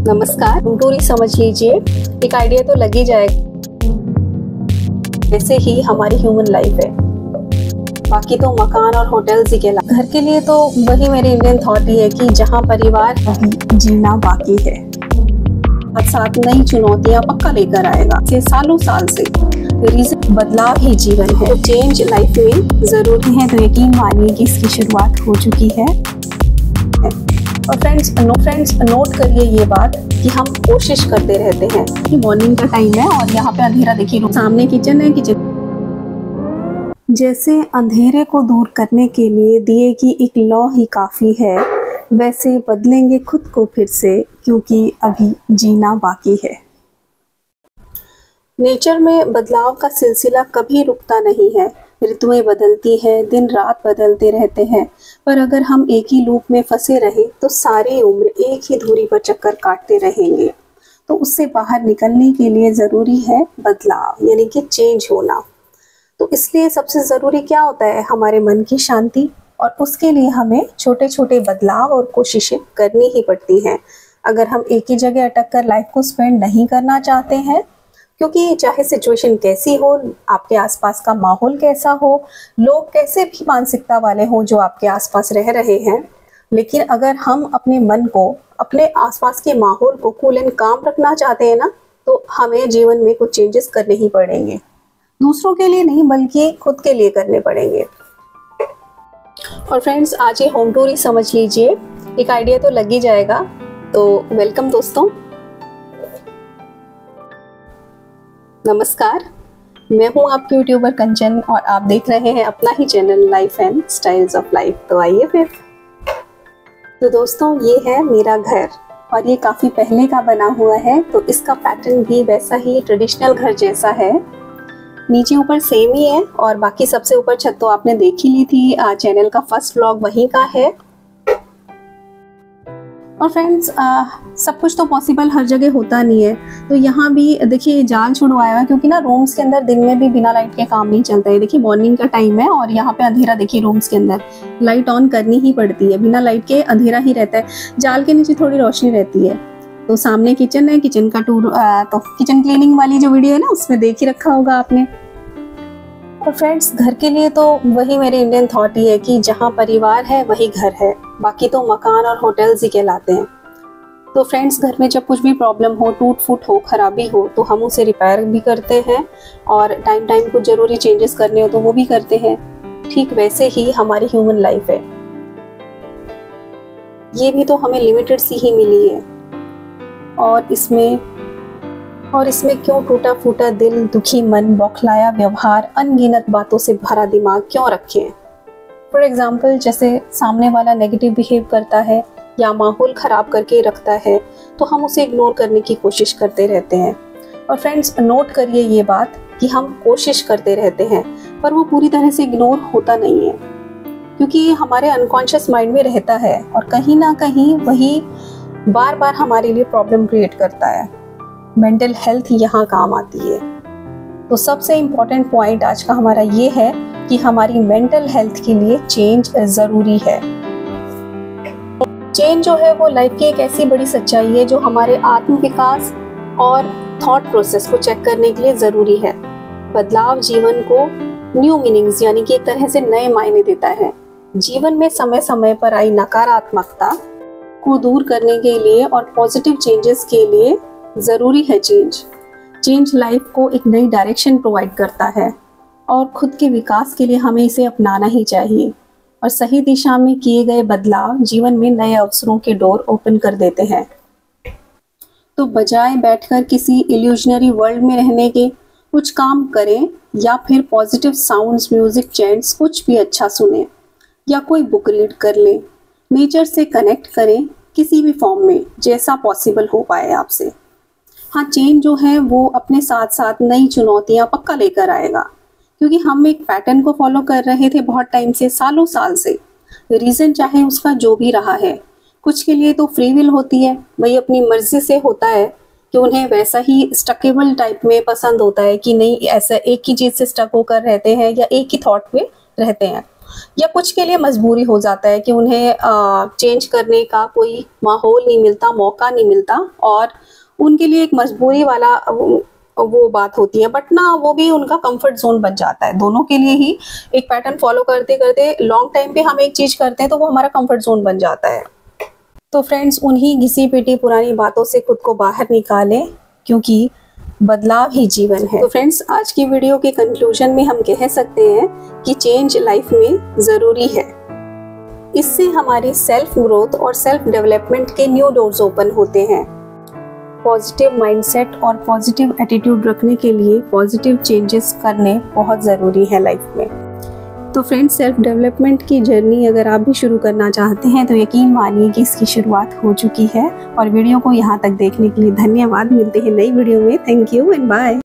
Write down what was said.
नमस्कार। पूरी समझ लीजिए, एक आइडिया तो लग ही जाएगा। ऐसे ही हमारी ह्यूमन लाइफ है, बाकी तो मकान और होटल्स ही कहलाते। घर के लिए तो वही मेरी इंडियन थॉट ही है कि जहाँ परिवार वही जीना बाकी है। साथ नई चुनौतियाँ पक्का लेकर आएगा। ये सालों साल से रीजन बदलाव ही जीवन है। चेंज लाइफ में जरूरी है, तो यकीन मानिए कि इसकी शुरुआत हो चुकी है। और फ्रेंड्स नोट करिए ये बात कि हम कोशिश करते रहते हैं कि मॉर्निंग का टाइम है और यहाँ पे अंधेरा देखिए, सामने किचन है। किचन जैसे अंधेरे को दूर करने के लिए दिए की एक लौ ही काफ़ी है, वैसे बदलेंगे खुद को फिर से, क्योंकि अभी जीना बाकी है। नेचर में बदलाव का सिलसिला कभी रुकता नहीं है। ऋतुएं बदलती हैं, दिन रात बदलते रहते हैं, पर अगर हम एक ही लूप में फंसे रहे तो सारी उम्र एक ही धुरी पर चक्कर काटते रहेंगे। तो उससे बाहर निकलने के लिए ज़रूरी है बदलाव, यानी कि चेंज होना। तो इसलिए सबसे ज़रूरी क्या होता है? हमारे मन की शांति, और उसके लिए हमें छोटे छोटे बदलाव और कोशिशें करनी ही पड़ती हैं। अगर हम एक ही जगह अटक कर लाइफ को स्पेंड नहीं करना चाहते हैं, क्योंकि चाहे सिचुएशन कैसी हो, आपके आसपास का माहौल कैसा हो, लोग कैसे भी मानसिकता वाले हो जो आपके आसपास रह रहे हैं, लेकिन अगर हम अपने मन को, अपने आसपास के माहौल को कूल एंड काम रखना चाहते हैं ना, तो हमें जीवन में कुछ चेंजेस करने ही पड़ेंगे। दूसरों के लिए नहीं, बल्कि खुद के लिए करने पड़ेंगे। और फ्रेंड्स, आज ये होम टूर ही समझ लीजिए, एक आइडिया तो लग ही जाएगा। तो वेलकम दोस्तों, नमस्कार। मैं हूं आपकी यूट्यूबर कंचन और आप देख रहे हैं अपना ही channel life and styles of life. तो आइए फिर। तो दोस्तों, ये है मेरा घर और ये काफ़ी पहले का बना हुआ है, तो इसका पैटर्न भी वैसा ही ट्रेडिशनल घर जैसा है। नीचे ऊपर सेम ही है, और बाकी सबसे ऊपर छत तो आपने देख ही ली थी। चैनल का फर्स्ट व्लॉग वहीं का है। और फ्रेंड्स, सब कुछ तो पॉसिबल हर जगह होता नहीं है, तो यहाँ भी देखिए जाल छुड़वाया है, क्योंकि ना रूम्स के अंदर दिन में भी बिना लाइट के काम नहीं चलता है। देखिए मॉर्निंग का टाइम है और यहाँ पे अंधेरा, देखिए रूम्स के अंदर लाइट ऑन करनी ही पड़ती है, बिना लाइट के अंधेरा ही रहता है। जाल के नीचे थोड़ी रोशनी रहती है। तो सामने किचन है, किचन का टूर, तो किचन क्लीनिंग वाली जो वीडियो है ना, उसमें देख ही रखा होगा आपने। और फ्रेंड्स, घर के लिए तो वही मेरी इंडियन थॉट ही है कि जहाँ परिवार है वही घर है, बाकी तो मकान और होटल्स ही कहलाते हैं। तो फ्रेंड्स, घर में जब कुछ भी प्रॉब्लम हो, टूट फूट हो, खराबी हो, तो हम उसे रिपेयर भी करते हैं, और टाइम टाइम कुछ ज़रूरी चेंजेस करने हो तो वो भी करते हैं। ठीक वैसे ही हमारी ह्यूमन लाइफ है, ये भी तो हमें लिमिटेड सी ही मिली है। और इसमें क्यों टूटा फूटा दिल, दुखी मन, बौखलाया व्यवहार, अनगिनत बातों से भरा दिमाग क्यों रखें? फॉर एग्जाम्पल, जैसे सामने वाला नेगेटिव बिहेव करता है या माहौल ख़राब करके रखता है, तो हम उसे इग्नोर करने की कोशिश करते रहते हैं। और फ्रेंड्स, नोट करिए ये बात कि हम कोशिश करते रहते हैं, पर वो पूरी तरह से इग्नोर होता नहीं है, क्योंकि ये हमारे अनकॉन्शियस माइंड में रहता है और कहीं ना कहीं वही बार बार हमारे लिए प्रॉब्लम क्रिएट करता है। मेंटल हेल्थ यहाँ काम आती है। तो सबसे इम्पॉर्टेंट पॉइंट आज का हमारा ये है कि हमारी मेंटल हेल्थ के लिए चेंज ज़रूरी है। चेंज जो है वो लाइफ की एक ऐसी बड़ी सच्चाई है जो हमारे आत्म विकास और थॉट प्रोसेस को चेक करने के लिए ज़रूरी है। बदलाव जीवन को न्यू मीनिंग्स, यानी कि एक तरह से नए मायने देता है। जीवन में समय समय पर आई नकारात्मकता को दूर करने के लिए और पॉजिटिव चेंजेस के लिए ज़रूरी है चेंज लाइफ को एक नई डायरेक्शन प्रोवाइड करता है, और खुद के विकास के लिए हमें इसे अपनाना ही चाहिए। और सही दिशा में किए गए बदलाव जीवन में नए अवसरों के डोर ओपन कर देते हैं। तो बजाय बैठकर किसी इल्यूजनरी वर्ल्ड में रहने के, कुछ काम करें, या फिर पॉजिटिव साउंड्स, म्यूजिक, चैंट्स, कुछ भी अच्छा सुने, या कोई बुक रीड कर लें। नेचर से कनेक्ट करें किसी भी फॉर्म में, जैसा पॉसिबल हो पाए आपसे। हाँ, चेंज जो है वो अपने साथ साथ नई चुनौतियाँ पक्का लेकर आएगा, क्योंकि हम एक पैटर्न को फॉलो कर रहे थे बहुत टाइम से, सालों साल से। रीज़न चाहे उसका जो भी रहा है, कुछ के लिए तो फ्री विल होती है, वही अपनी मर्जी से होता है कि उन्हें वैसा ही स्टकेबल टाइप में पसंद होता है कि नहीं, ऐसा एक ही चीज़ से स्टक होकर रहते हैं या एक ही थॉट में रहते हैं। या कुछ के लिए मजबूरी हो जाता है कि उन्हें चेंज करने का कोई माहौल नहीं मिलता, मौका नहीं मिलता, और उनके लिए एक मजबूरी वाला वो बात होती है, बट ना वो भी उनका कंफर्ट जोन बन जाता है। दोनों के लिए ही एक पैटर्न फॉलो करते करते लॉन्ग टाइम पे हम एक चीज करते हैं तो वो हमारा कंफर्ट जोन बन जाता है। तो फ्रेंड्स, उन्हीं घिसी पिटी पुरानी बातों से खुद को बाहर निकालें, क्योंकि बदलाव ही जीवन है। तो फ्रेंड्स, आज की वीडियो के कंक्लूजन में हम कह सकते हैं कि चेंज लाइफ में जरूरी है। इससे हमारी सेल्फ ग्रोथ और सेल्फ डेवलपमेंट के न्यू डोर्स ओपन होते हैं। पॉजिटिव माइंडसेट और पॉजिटिव एटीट्यूड रखने के लिए पॉजिटिव चेंजेस करने बहुत ज़रूरी है लाइफ में। तो फ्रेंड्स, सेल्फ डेवलपमेंट की जर्नी अगर आप भी शुरू करना चाहते हैं तो यकीन मानिए कि इसकी शुरुआत हो चुकी है। और वीडियो को यहाँ तक देखने के लिए धन्यवाद। मिलते हैं नई वीडियो में। Thank you and bye.